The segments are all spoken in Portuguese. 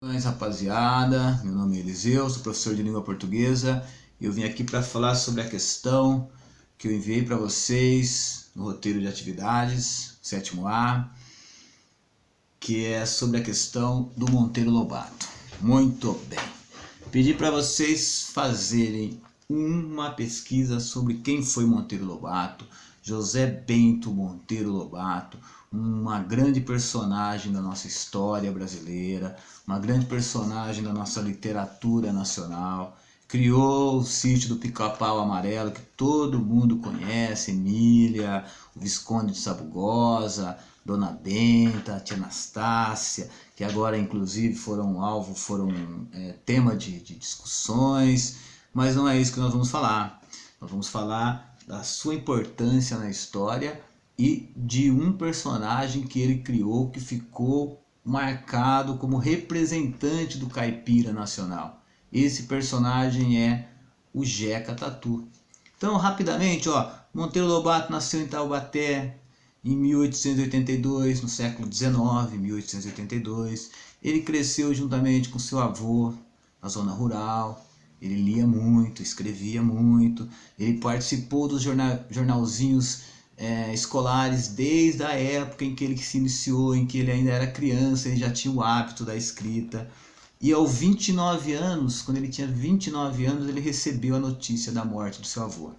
Oi, rapaziada, meu nome é Eliseu, sou professor de língua portuguesa e eu vim aqui para falar sobre a questão que eu enviei para vocês no roteiro de atividades, sétimo A, que é sobre a questão do Monteiro Lobato. Muito bem, pedi para vocês fazerem uma pesquisa sobre quem foi Monteiro Lobato, José Bento Monteiro Lobato, uma grande personagem da nossa história brasileira, uma grande personagem da nossa literatura nacional. Criou o sítio do Pica-Pau Amarelo, que todo mundo conhece, Emília, o Visconde de Sabugosa, Dona Benta, Tia Anastácia, que agora inclusive foram tema de discussões, mas não é isso que nós vamos falar. Nós vamos falar da sua importância na história e de um personagem que ele criou que ficou marcado como representante do caipira nacional. Esse personagem é o Jeca Tatu. Então, rapidamente, Monteiro Lobato nasceu em Taubaté em 1882, no século XIX, 1882. Ele cresceu juntamente com seu avô na zona rural. Ele lia muito, escrevia muito. Ele participou dos jornalzinhos escolares desde a época em que ele se iniciou, em que ele ainda era criança, ele já tinha o hábito da escrita. E aos 29 anos, quando ele tinha 29 anos, ele recebeu a notícia da morte do seu avô.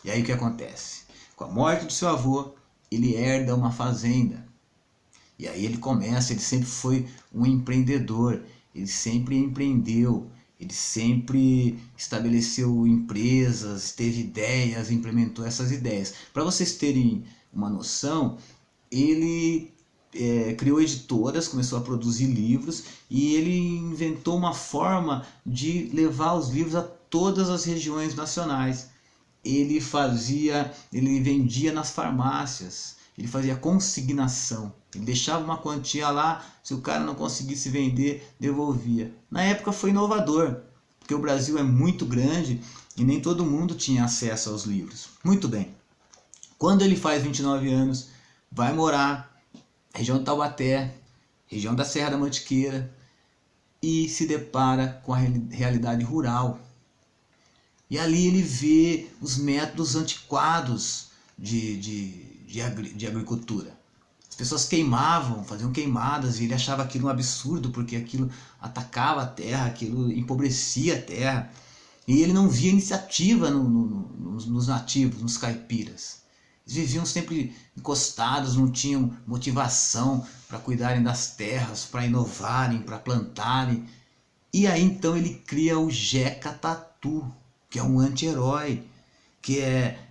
E aí o que acontece? Com a morte do seu avô, ele herda uma fazenda. E aí ele sempre foi um empreendedor, ele sempre empreendeu, ele sempre estabeleceu empresas, teve ideias, implementou essas ideias. Para vocês terem uma noção, ele criou editoras, começou a produzir livros e ele inventou uma forma de levar os livros a todas as regiões nacionais. Ele vendia nas farmácias, ele fazia consignação, ele deixava uma quantia lá, se o cara não conseguisse vender, devolvia. Na época foi inovador, porque o Brasil é muito grande e nem todo mundo tinha acesso aos livros. Muito bem, quando ele faz 29 anos, vai morar na região de Taubaté, região da Serra da Mantiqueira, e se depara com a realidade rural. E ali ele vê os métodos antiquados de agricultura. As pessoas queimavam, faziam queimadas, e ele achava aquilo um absurdo, porque aquilo atacava a terra, aquilo empobrecia a terra. E ele não via iniciativa nos nativos, nos caipiras. Eles viviam sempre encostados, não tinham motivação para cuidarem das terras, para inovarem, para plantarem. E aí então ele cria o Jeca Tatu, que é um anti-herói,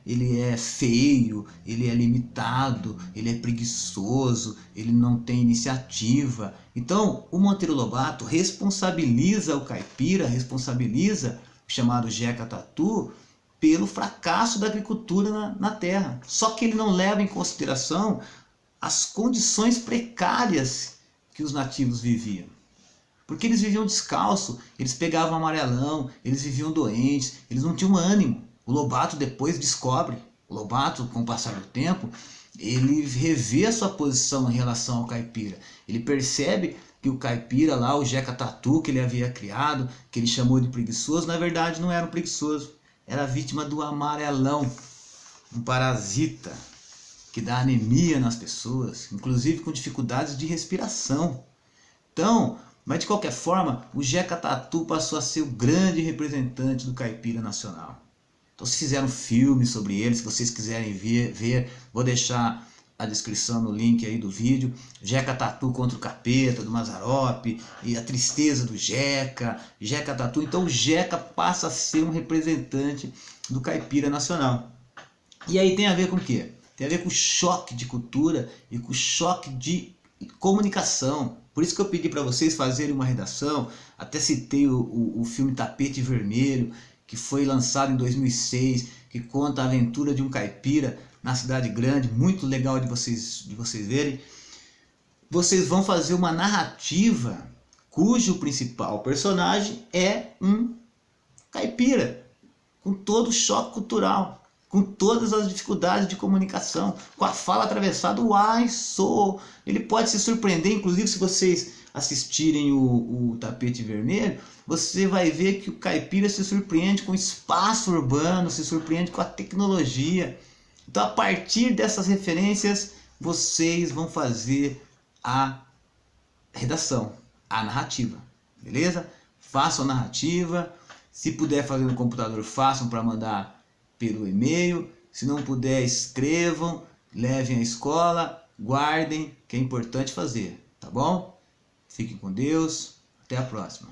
ele é feio, ele é limitado, ele é preguiçoso, ele não tem iniciativa. Então o Monteiro Lobato responsabiliza o caipira, responsabiliza o chamado Jeca Tatu pelo fracasso da agricultura na terra. Só que ele não leva em consideração as condições precárias que os nativos viviam. Porque eles viviam descalço, eles pegavam amarelão, eles viviam doentes, eles não tinham ânimo. O Lobato depois descobre, o Lobato, com o passar do tempo, ele revê a sua posição em relação ao caipira. Ele percebe que o caipira lá, o Jeca Tatu que ele havia criado, que ele chamou de preguiçoso, na verdade não era um preguiçoso, era vítima do amarelão, um parasita que dá anemia nas pessoas, inclusive com dificuldades de respiração. Então, mas de qualquer forma, o Jeca Tatu passou a ser o grande representante do caipira nacional. Então se fizeram filmes sobre ele, se vocês quiserem ver, vou deixar a descrição no link aí do vídeo. Jeca Tatu contra o capeta, do Mazzaropi, e a tristeza do Jeca, Jeca Tatu. Então o Jeca passa a ser um representante do caipira nacional. E aí tem a ver com o quê? Tem a ver com o choque de cultura e com o choque de comunicação. Por isso que eu pedi para vocês fazerem uma redação, até citei o filme Tapete Vermelho, que foi lançado em 2006, que conta a aventura de um caipira na cidade grande, muito legal de vocês verem. Vocês vão fazer uma narrativa cujo principal personagem é um caipira, com todo o choque cultural, com todas as dificuldades de comunicação, com a fala atravessada, uai, sou. Ele pode se surpreender, inclusive se vocês assistirem o Tapete Vermelho, você vai ver que o caipira se surpreende com o espaço urbano, se surpreende com a tecnologia. Então, a partir dessas referências, vocês vão fazer a redação, a narrativa, beleza? Façam a narrativa, se puder fazer no computador, façam para mandar pelo e-mail, se não puder, escrevam, levem à escola, guardem, que é importante fazer, tá bom? Fiquem com Deus, até a próxima.